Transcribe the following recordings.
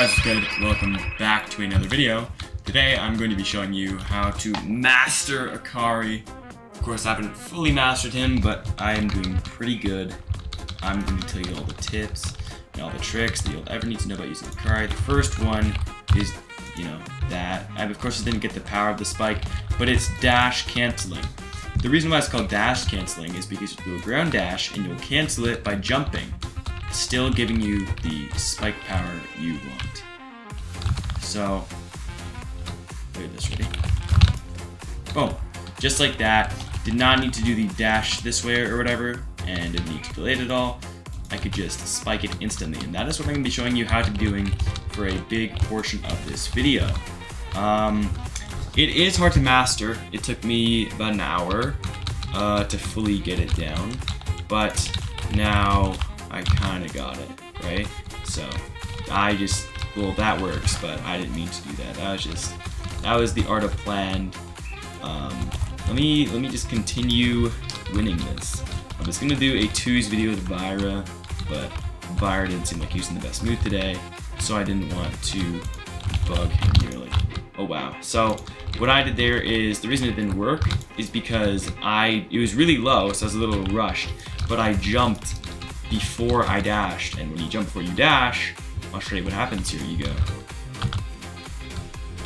guys, what's good? Welcome back to another video. Today I'm going to be showing you how to master Akari. Of course, I haven't fully mastered him, but I am doing pretty good. I'm going to tell you all the tips and all the tricks that you'll ever need to know about using Akari. The first one is, that. I, of course, didn't get the power of the spike, but it's dash canceling. The reason why it's called dash canceling is because you'll do a ground dash and you'll cancel it by jumping, still giving you the spike power you want. So, look at this, ready? Boom. Just like that. Did not need to do the dash this way or whatever, and didn't need to delay it at all. I could just spike it instantly, and that is what I'm going to be showing you how to be doing for a big portion of this video. It is hard to master. It took me about an hour to fully get it down, but now I kind of got it, right? So well, that works, but I didn't mean to do that. That was the art of planned. Let me just continue winning this. I was gonna do a twos video with Vyra, but Vyra didn't seem like he was in the best mood today, so I didn't want to bug him nearly. Oh wow. So what I did there is, the reason it didn't work is because it was really low, so I was a little rushed, but I jumped before I dashed, and when you jump before you dash, I'll show you what happens here. You go.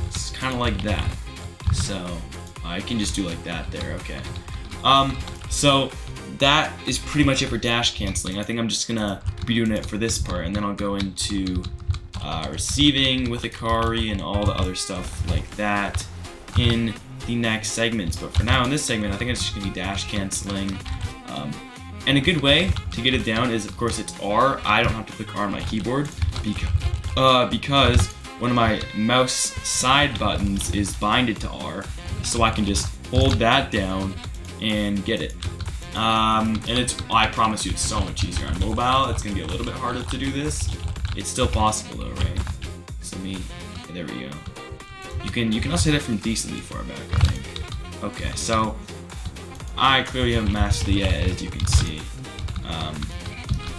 It's kind of like that. So I can just do like that there. Okay. So that is pretty much it for dash canceling. I think I'm just gonna be doing it for this part, and then I'll go into receiving with Akari and all the other stuff like that in the next segments. But for now, in this segment, I think it's just gonna be dash canceling. And a good way to get it down is, of course, it's R. I don't have to click R on my keyboard because one of my mouse side buttons is binded to R, so I can just hold that down and get it. And I promise you, it's so much easier on mobile. It's gonna be a little bit harder to do this. It's still possible though, right? So there we go. You can also hit it from decently far back, I think. Okay, so I clearly haven't mastered it yet, as you can see.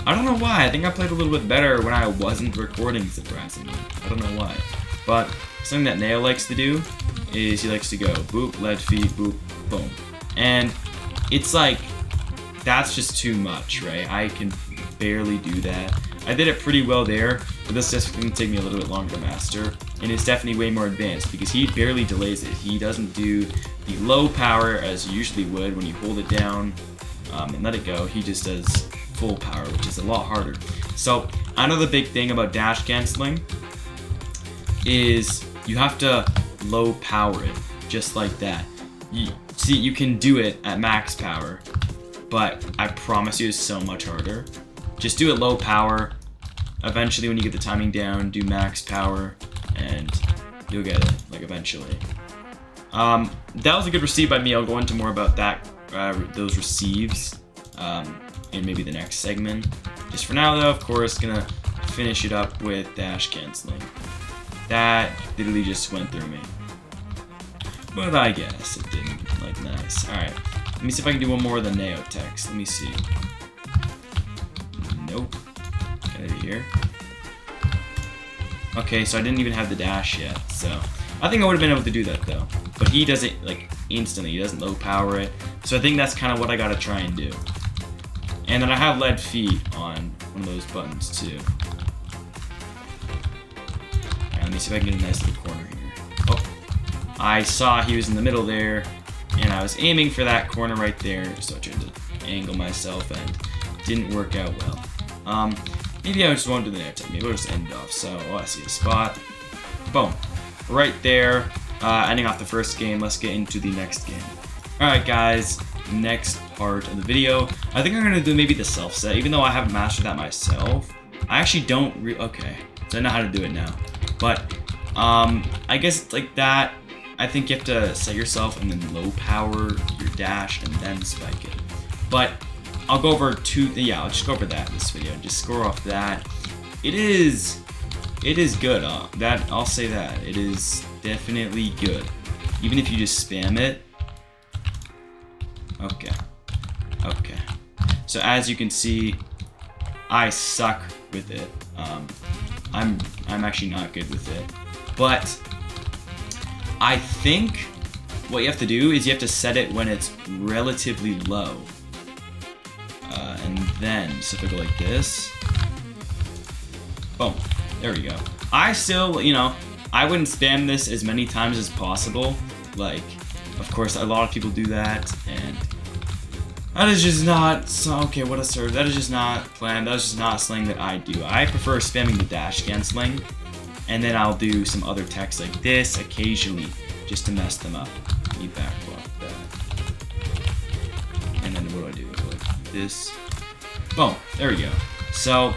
I don't know why. I think I played a little bit better when I wasn't recording, surprisingly. I don't know why. But something that Nail likes to do is he likes to go boop, lead feet, boop, boom. And it's like, that's just too much, right? I can barely do that. I did it pretty well there, but this just going to take me a little bit longer to master. And it's definitely way more advanced because he barely delays it. He doesn't do the low power as you usually would when you hold it down and let it go. He just does full power, which is a lot harder. So another big thing about dash canceling is you have to low power it, just like that. You can do it at max power, but I promise you it's so much harder. Just do it low power. Eventually, when you get the timing down, do max power, and you'll get it, like, eventually. That was a good receive by me. I'll go into more about that, those receives, in maybe the next segment. Just for now, though, of course, gonna finish it up with dash canceling. That literally just went through me. But I guess it didn't. Like, nice. Alright. Let me see if I can do one more of the Neo text. Let me see. Nope. Get it here. Okay, so I didn't even have the dash yet, so I think I would have been able to do that though. But he does it like instantly. He doesn't low power it. So I think that's kind of what I gotta try and do. And then I have lead feet on one of those buttons too. Alright, let me see if I can get a nice little corner here. Oh, I saw he was in the middle there, and I was aiming for that corner right there, so I tried to angle myself and didn't work out well. Maybe I just won't do the net tech. Maybe I'll just end off. So, I see a spot. Boom. Right there. Ending off the first game. Let's get into the next game. Alright, guys. Next part of the video. I think I'm going to do maybe the self-set. Even though I haven't mastered that myself. I actually don't okay. So I know how to do it now. But, I guess it's like that. I think you have to set yourself and then low power your dash and then spike it. But I'll go over I'll just go over that in this video and just score off that. It is good. I'll say that. It is definitely good. Even if you just spam it. Okay. So as you can see, I suck with it. I'm actually not good with it. But I think what you have to do is you have to set it when it's relatively low. And then, so if I go like this, boom, there we go. I still, you know, I wouldn't spam this as many times as possible. Like, of course, a lot of people do that, and that is just not, so, okay, what a serve. That is just not planned. That is just not slang that I do. I prefer spamming the dash canceling, and then I'll do some other text like this occasionally, just to mess them up. Let me back block that. And then what do? Like this. Boom, there we go. So,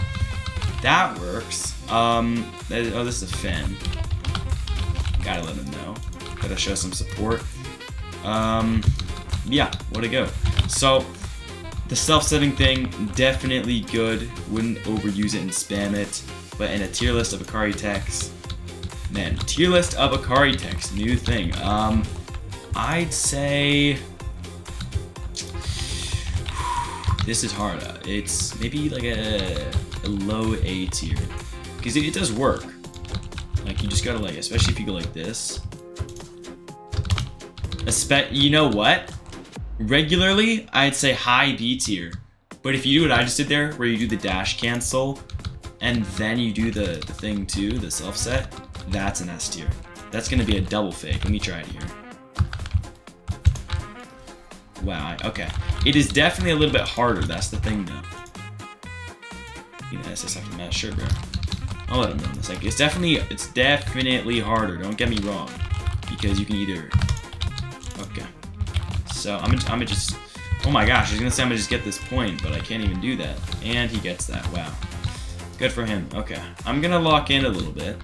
that works. Oh, this is a fan. Gotta let him know. Gotta show some support. Yeah, way to go. So, the self-setting thing, definitely good. Wouldn't overuse it and spam it. But in a tier list of Akari text, man, tier list of Akari text, new thing. I'd say this is hard. It's maybe like a low A tier, because it does work. Like, you just gotta, like, especially if you go like this. You know what? Regularly, I'd say high B tier. But if you do what I just did there, where you do the dash cancel, and then you do the thing too, the self set, that's an S tier. That's gonna be a double fake. Let me try it here. Wow, okay. It is definitely a little bit harder, that's the thing though. You know, SS after match, sure, bro. I'll let him know in a second. It's definitely harder, don't get me wrong. Because you can either, okay. So, I'm gonna just, oh my gosh, I was gonna say I'm gonna just get this point, but I can't even do that. And he gets that, wow. Good for him, okay. I'm gonna lock in a little bit.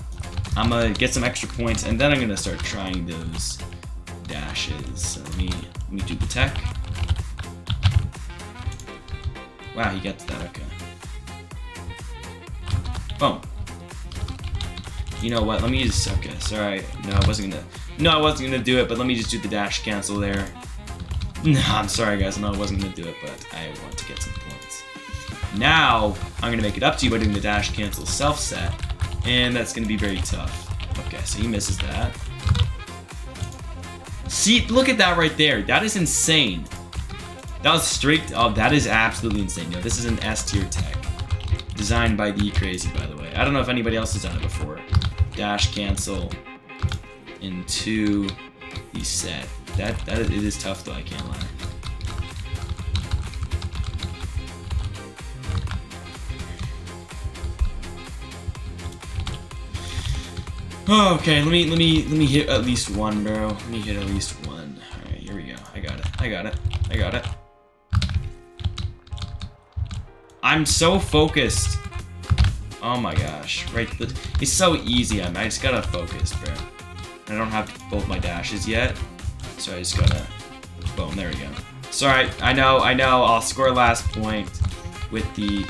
I'm gonna get some extra points, and then I'm gonna start trying those dashes. So let me do the tech. Wow, he gets that, okay. Boom. You know what, let me just, okay, sorry. No, I wasn't gonna do it, but let me just do the dash cancel there. No, I'm sorry guys, no, I wasn't gonna do it, but I want to get some points. Now, I'm gonna make it up to you by doing the dash cancel self set, and that's gonna be very tough. Okay, so he misses that. See, look at that right there. That is insane. That was straight, oh, that is absolutely insane. No, this is an S tier tech. Designed by the Crazy, by the way. I don't know if anybody else has done it before. Dash cancel into the set. It is tough though, I can't lie. Okay, let me hit at least one, bro. Let me hit at least one. Alright, here we go. I got it. I'm so focused. Oh my gosh. Right, it's so easy. I just gotta focus, bro. I don't have both my dashes yet. So I just gotta, boom, there we go. Sorry, I know, I'll score last point with the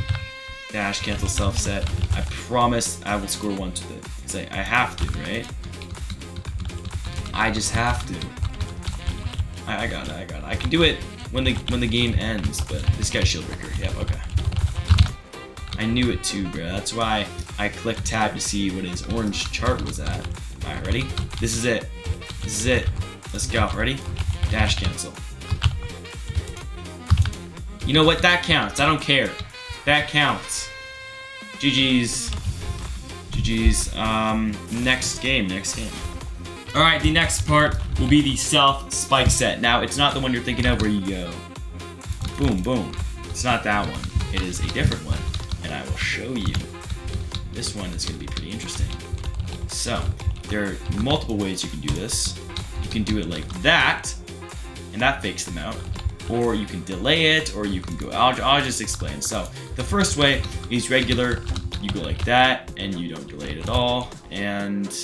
dash cancel self set. I promise I will score one to the, because I have to, right? I just have to. I got it. I can do it when the game ends, but this guy's shield breaker. Yep, okay. I knew it too, bro. That's why I clicked tab to see what his orange chart was at. Alright, ready? This is it. Let's go. Ready? Dash cancel. You know what? That counts. I don't care. That counts. GG's. Next game. Alright, the next part will be the self spike set. Now, it's not the one you're thinking of where you go boom, boom. It's not that one. It is a different one. And I will show you. This one is going to be pretty interesting. So, there are multiple ways you can do this. You can do it like that, and that fakes them out. Or you can delay it, or you can go, I'll just explain. So, the first way is regular. You go like that, and you don't delay it at all, and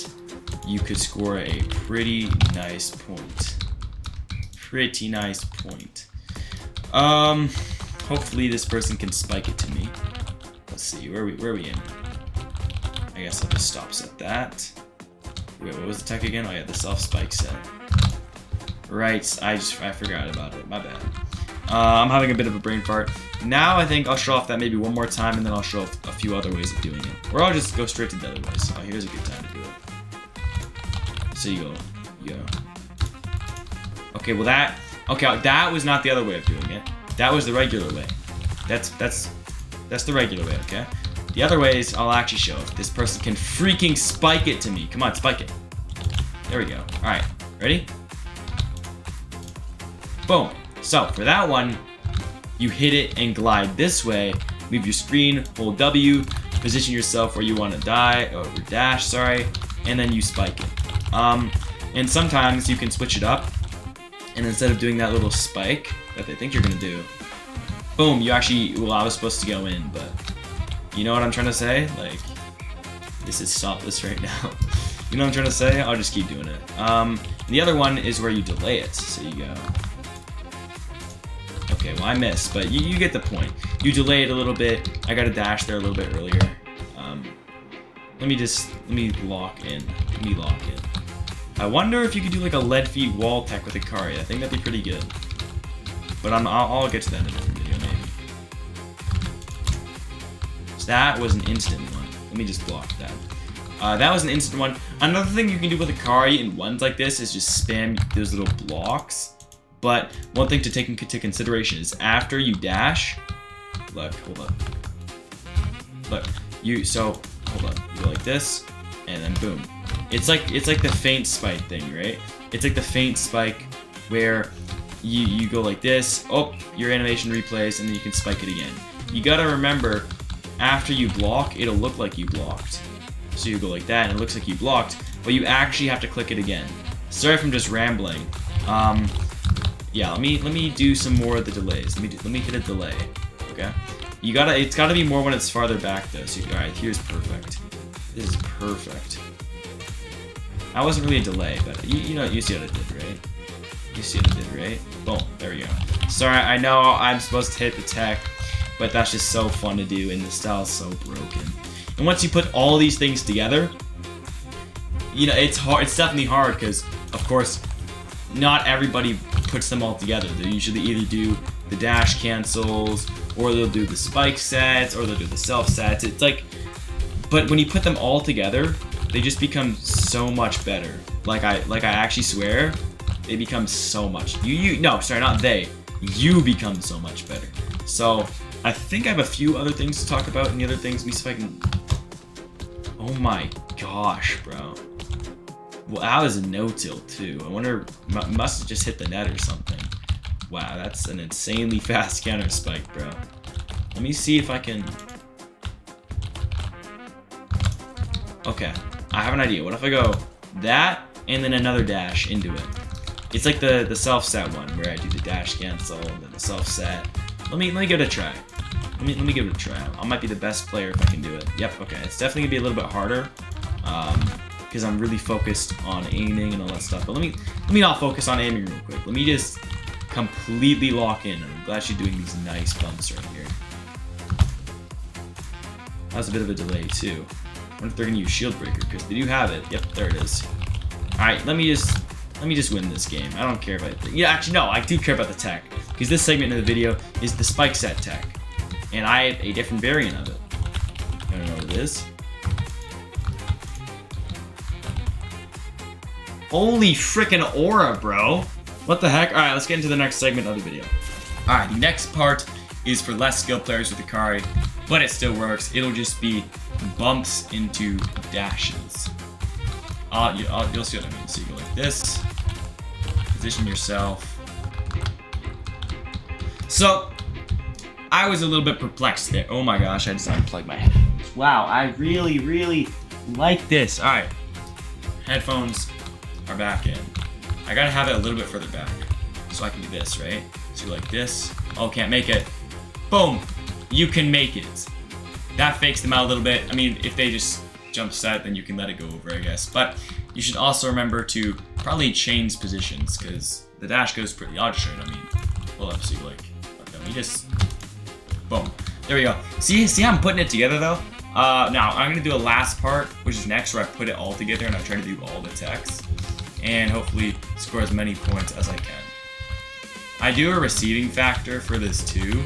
you could score a pretty nice point. Hopefully this person can spike it to me. Let's see, where are we in? I guess I'll just stop set that. Wait, what was the tech again? Oh yeah, the self spike set. Right, I forgot about it, my bad. I'm having a bit of a brain fart. Now I think I'll show off that maybe one more time, and then I'll show off a few other ways of doing it. Or I'll just go straight to the other ways. Oh, here's a good time to do it. So you go. Okay, well that was not the other way of doing it. That was the regular way. That's the regular way, okay? The other ways I'll actually show if this person can freaking spike it to me. Come on, spike it. There we go. Alright, ready? Boom. So, for that one, you hit it and glide this way, move your screen, hold W, position yourself where you want to die, or dash, sorry, and then you spike it. And sometimes you can switch it up, and instead of doing that little spike that they think you're going to do, boom, you actually, well, I was supposed to go in, but you know what I'm trying to say? Like, this is stopless right now. You know what I'm trying to say? I'll just keep doing it. The other one is where you delay it, so you go. Okay, well I missed, but you get the point. You delay it a little bit. I got a dash there a little bit earlier. Let me lock in. I wonder if you could do like a lead feet wall tech with Akari. I think that'd be pretty good. But I'll get to that in a different video maybe. So that was an instant one. Let me just block that. That was an instant one. Another thing you can do with Akari in ones like this is just spam those little blocks. But one thing to take into consideration is after you dash, look, hold up. Look, hold on. You go like this, and then boom. It's like the feint spike thing, right? It's like the feint spike where you go like this, oh, your animation replays, and then you can spike it again. You gotta remember, after you block, it'll look like you blocked. So you go like that, and it looks like you blocked, but you actually have to click it again. Sorry if I'm just rambling. Yeah, let me do some more of the delays. Let me hit a delay. Okay. It's gotta be more when it's farther back though. So alright, here's perfect. This is perfect. That wasn't really a delay, but you see what I did, right? You see what I did, right? Boom, there we go. Sorry, I know I'm supposed to hit the tech, but that's just so fun to do, and the style's so broken. And once you put all these things together, it's hard. It's definitely hard because, of course, not everybody puts them all together. They usually either do the dash cancels, or they'll do the spike sets, or they'll do the self sets. It's like, but when you put them all together, they just become so much better. Like I actually swear, they become so much. No, sorry, not they. You become so much better. So I think I have a few other things to talk about, and the other things, let me see if I can. Oh my gosh, bro. Well, that was a no-tilt too. I wonder, must have just hit the net or something. Wow, that's an insanely fast counter spike, bro. Let me see if I can. Okay, I have an idea. What if I go that and then another dash into it? It's like the self-set one where I do the dash cancel and then the self-set. Let me give it a try. Let me give it a try. I might be the best player if I can do it. Yep. Okay, it's definitely gonna be a little bit harder. Because I'm really focused on aiming and all that stuff. But let me not focus on aiming real quick. Let me just completely lock in. I'm glad she's doing these nice bumps right here. That was a bit of a delay too. I wonder if they're gonna use shield breaker because they do have it. Yep, there it is. All right, let me just win this game. I don't care about it. Yeah, actually no, I do care about the tech because this segment of the video is the spike set tech, and I have a different variant of it. I don't know what it is. Holy frickin' aura, bro. What the heck? Alright, let's get into the next segment of the video. Alright, the next part is for less skilled players with Akari, but it still works. It'll just be bumps into dashes. You'll see what I mean. So you go like this, position yourself. So, I was a little bit perplexed there. Oh my gosh, I just unplugged my headphones. Wow, I really, really like this. Alright, headphones are back in. I gotta have it a little bit further back so I can do this, right? So like this. Oh, can't make it. Boom! You can make it. That fakes them out a little bit. I mean, if they just jump set, then you can let it go over, I guess. But you should also remember to probably change positions because the dash goes pretty. I'll just show you what I mean. Pull up, so you like. Okay, let me just. Boom. There we go. See how I'm putting it together though? Now I'm gonna do a last part, which is next, where I put it all together and I try to do all the text, and hopefully score as many points as I can. I do a receiving factor for this too,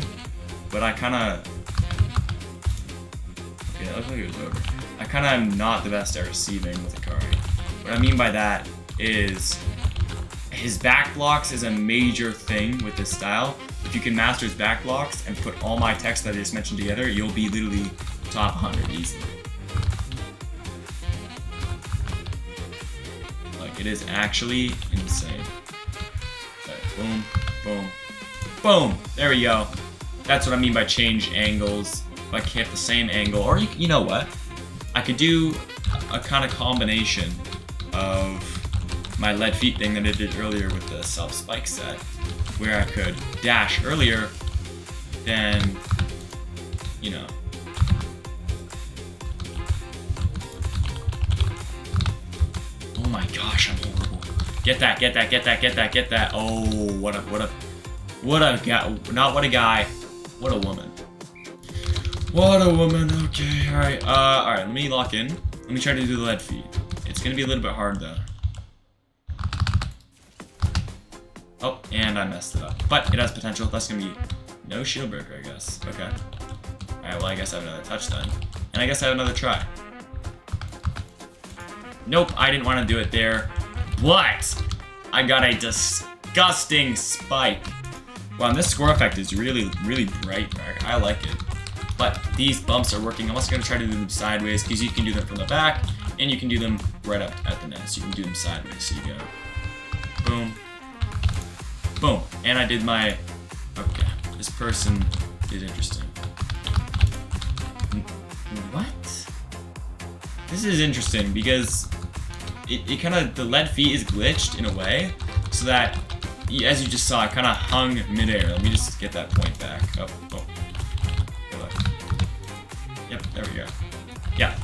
but I kind of... Okay, that looks like it was over. I kind of am not the best at receiving with Akari. What I mean by that is his back blocks is a major thing with this style. If you can master his back blocks and put all my text that I just mentioned together, you'll be literally top 100 easily. Like, it is actually insane. Okay, boom, boom, boom. There we go. That's what I mean by change angles. If I kept the same angle, or you know what? I could do a kind of combination of my lead feet thing that I did earlier with the self spike set, where I could dash earlier, then, you know. Oh my gosh, I'm horrible. Get that, get that, get that, get that, get that. Oh, what a guy, not what a guy, what a woman. What a woman, okay, alright, let me lock in. Let me try to do the lead feet. It's gonna be a little bit hard though. Oh, and I messed it up. But it has potential. That's gonna be no shield breaker, I guess. Okay. Alright, well I guess I have another touch then. And I guess I have another try. Nope, I didn't want to do it there. What? I got a disgusting spike. Wow, and this score effect is really, really bright. I like it. But these bumps are working. I'm also going to try to do them sideways because you can do them from the back and you can do them right up at the net. So you can do them sideways. So you go boom, boom. And I did my, okay, this person is interesting. What? This is interesting because it kind of, the lead feet is glitched in a way so that, as you just saw, it kind of hung midair. Let me just get that point back. Oh. Yep, there we go. Yeah.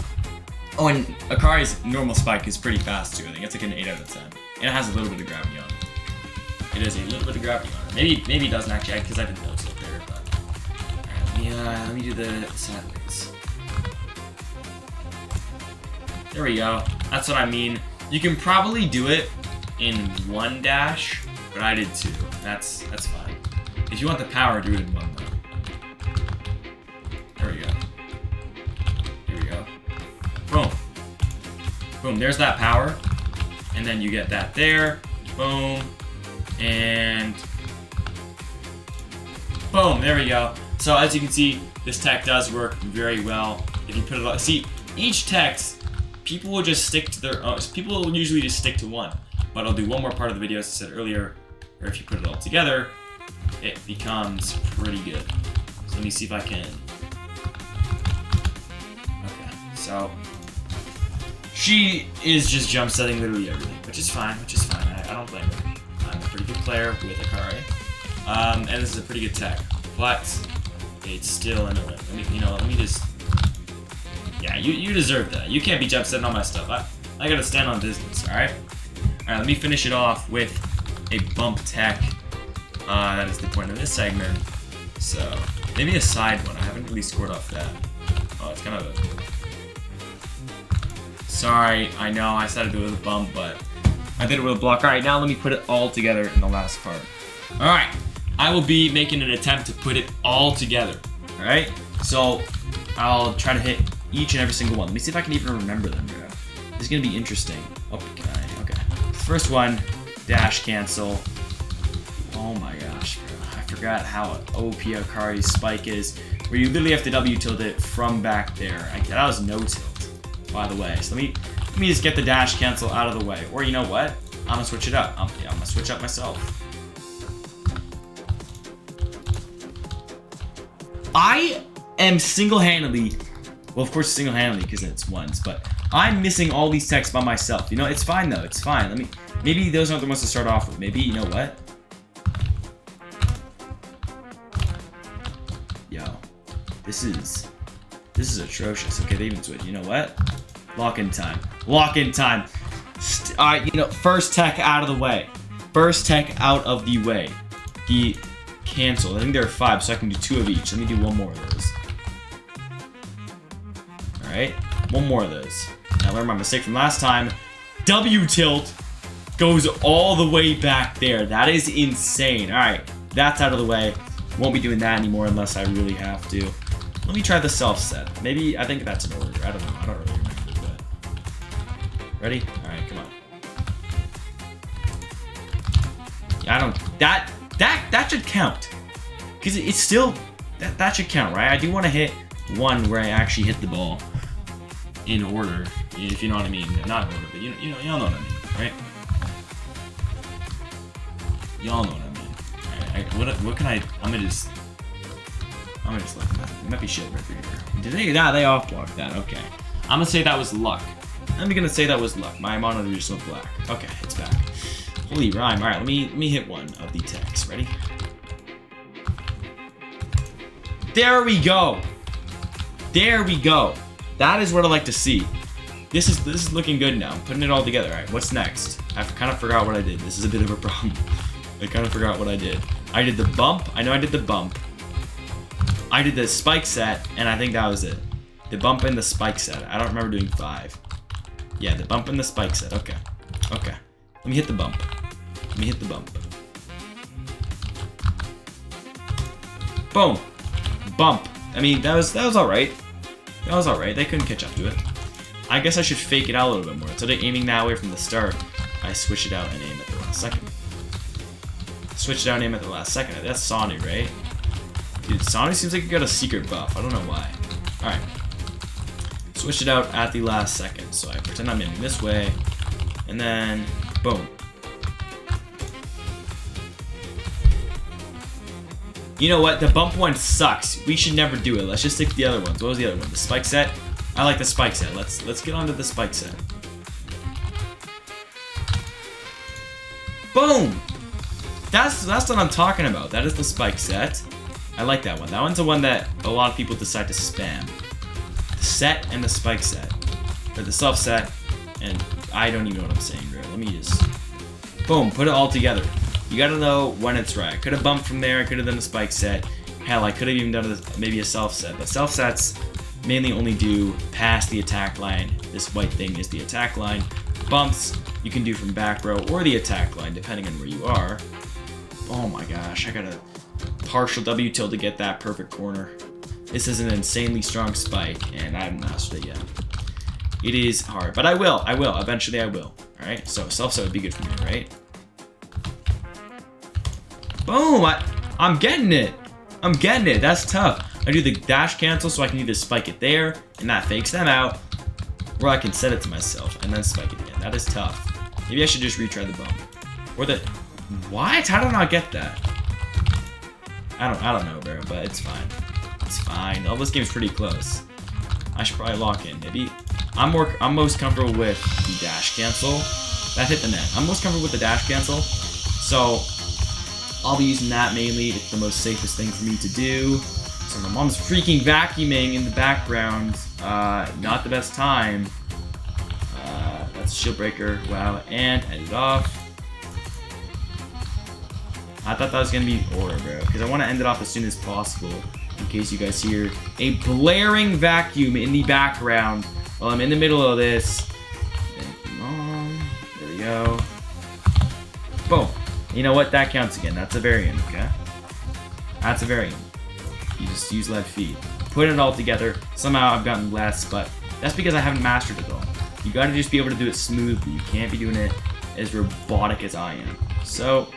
Oh, and Akari's normal spike is pretty fast too. I think it's like an 8 out of 10. And it has a little bit of gravity on it. It is a little bit of gravity on it. Maybe it doesn't actually, because I didn't notice it there, but... Alright, let me do the sideways. There we go. That's what I mean. You can probably do it in one dash, but I did two. That's fine. If you want the power, do it in one though. There we go. Boom. Boom, there's that power. And then you get that there. Boom. And boom, there we go. So as you can see, this tech does work very well. If you put it on, see, each text, people will just stick to their own, people will usually just stick to one. But I'll do one more part of the video, as I said earlier, where if you put it all together, it becomes pretty good. So let me see if I can. Okay, so she is just jump setting literally everything, which is fine, I don't blame her. I'm a pretty good player with Akari. And this is a pretty good tech, but it's still annoying. Let me just, yeah, you deserve that. You can't be jump setting on my stuff. I gotta stand on business, alright? Alright, let me finish it off with a bump tech. That is the point of this segment. So, maybe a side one. I haven't really scored off that. Oh, it's kind of a... Sorry, I know I said to do it with a bump, but I did it with a block. Alright, now let me put it all together in the last part. Alright, I will be making an attempt to put it all together. Alright, so I'll try to hit each and every single one. Let me see if I can even remember them, bro. This is going to be interesting. Oh, can I? Okay. First one, dash cancel. Oh my gosh, bro. I forgot how OP Akari's spike is, where you literally have to W tilt it from back there. That was no tilt, by the way. So let me just get the dash cancel out of the way. Or you know what? I'm gonna switch it up. I'm gonna switch up myself. I am single-handedly, well, of course single-handedly because it's ones, but I'm missing all these texts by myself. You know, it's fine though, it's fine. Maybe those aren't the ones to start off with. Maybe, you know what? Yo, this is atrocious. Okay, they even switch. You know what? Lock in time. Lock in time. Alright, you know, first tech out of the way. First tech out of the way. The cancel. I think there are 5, so I can do 2 of each. Let me do one more of those. Alright, one more of those. Now learn my mistake from last time. W tilt goes all the way back there. That is insane. Alright, that's out of the way. Won't be doing that anymore unless I really have to. Let me try the self set. Maybe, I think that's an order. I don't know. I don't really remember, but. Ready? Alright, come on. Yeah, I don't, that should count. Because it's still, that should count, right? I do want to hit one where I actually hit the ball in order, if you know what I mean. Not in order, but y'all know what I mean, right? Y'all know what I mean. Alright, what can I, I'm gonna just look at that. It might be shit right through here. Did they off blocked that, okay. I'm gonna say that was luck. I'm gonna say that was luck. My monitor just went black. Okay, it's back. Holy rhyme. Alright, let me hit one of the text. Ready? There we go. There we go. That is what I like to see. This is looking good now. I'm putting it all together. Alright, what's next? I kind of forgot what I did. This is a bit of a problem. I kind of forgot what I did. I did the bump. I know I did the bump. I did the spike set, and I think that was it. The bump and the spike set. I don't remember doing 5. Yeah, the bump and the spike set. Okay. Okay. Let me hit the bump. Let me hit the bump. Boom. Bump. I mean, that was alright. That was alright. They couldn't catch up to it. I guess I should fake it out a little bit more. Instead of aiming that way from the start, I switch it out and aim at the last second. Switch it out and aim at the last second. That's Sony, right? Dude, Sony seems like he got a secret buff. I don't know why. Alright. Switch it out at the last second. So I pretend I'm aiming this way. And then, boom. You know what? The bump one sucks. We should never do it. Let's just stick to the other ones. What was the other one? The spike set? I like the spike set. Let's get on to the spike set. Boom! That's what I'm talking about. That is the spike set. I like that one. That one's the one that a lot of people decide to spam. The set and the spike set. Or the self set. And I don't even know what I'm saying, bro. Let me just... Boom. Put it all together. You gotta know when it's right. I could have bumped from there. I could have done the spike set. Hell, I could have even done maybe a self set. But self sets mainly only do past the attack line. This white thing is the attack line. Bumps you can do from back row or the attack line, depending on where you are. Oh my gosh, I got a partial W tilt to get that perfect corner. This is an insanely strong spike, and I haven't mastered it yet. It is hard, but I will. Eventually I will. Alright, so self-set would be good for me, right? Boom! I'm getting it! I'm getting it! That's tough. I do the dash cancel so I can either spike it there, and that fakes them out, or I can set it to myself, and then spike it again. That is tough. Maybe I should just retry the bump. Or the... What? How did I not get that? I don't know, bro, but it's fine. It's fine. Oh, this game's pretty close. I should probably lock in. Maybe I'm most comfortable with the dash cancel. That hit the net. I'm most comfortable with the dash cancel. So I'll be using that mainly. It's the most safest thing for me to do. So my mom's freaking vacuuming in the background. Not the best time. That's a shield breaker. Wow. And end it off. I thought that was going to be order, bro. Because I want to end it off as soon as possible. In case you guys hear a blaring vacuum in the background while I'm in the middle of this. There we go. Boom. You know what? That counts again. That's a variant, okay? That's a variant. You just use left feet. Put it all together. Somehow I've gotten less, but that's because I haven't mastered it all. You gotta just be able to do it smoothly. You can't be doing it as robotic as I am. So...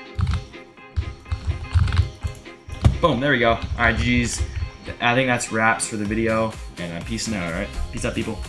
Boom, there we go. Alright, GG's. I think that's wraps for the video. And I'm peacing out, alright? Peace out, people.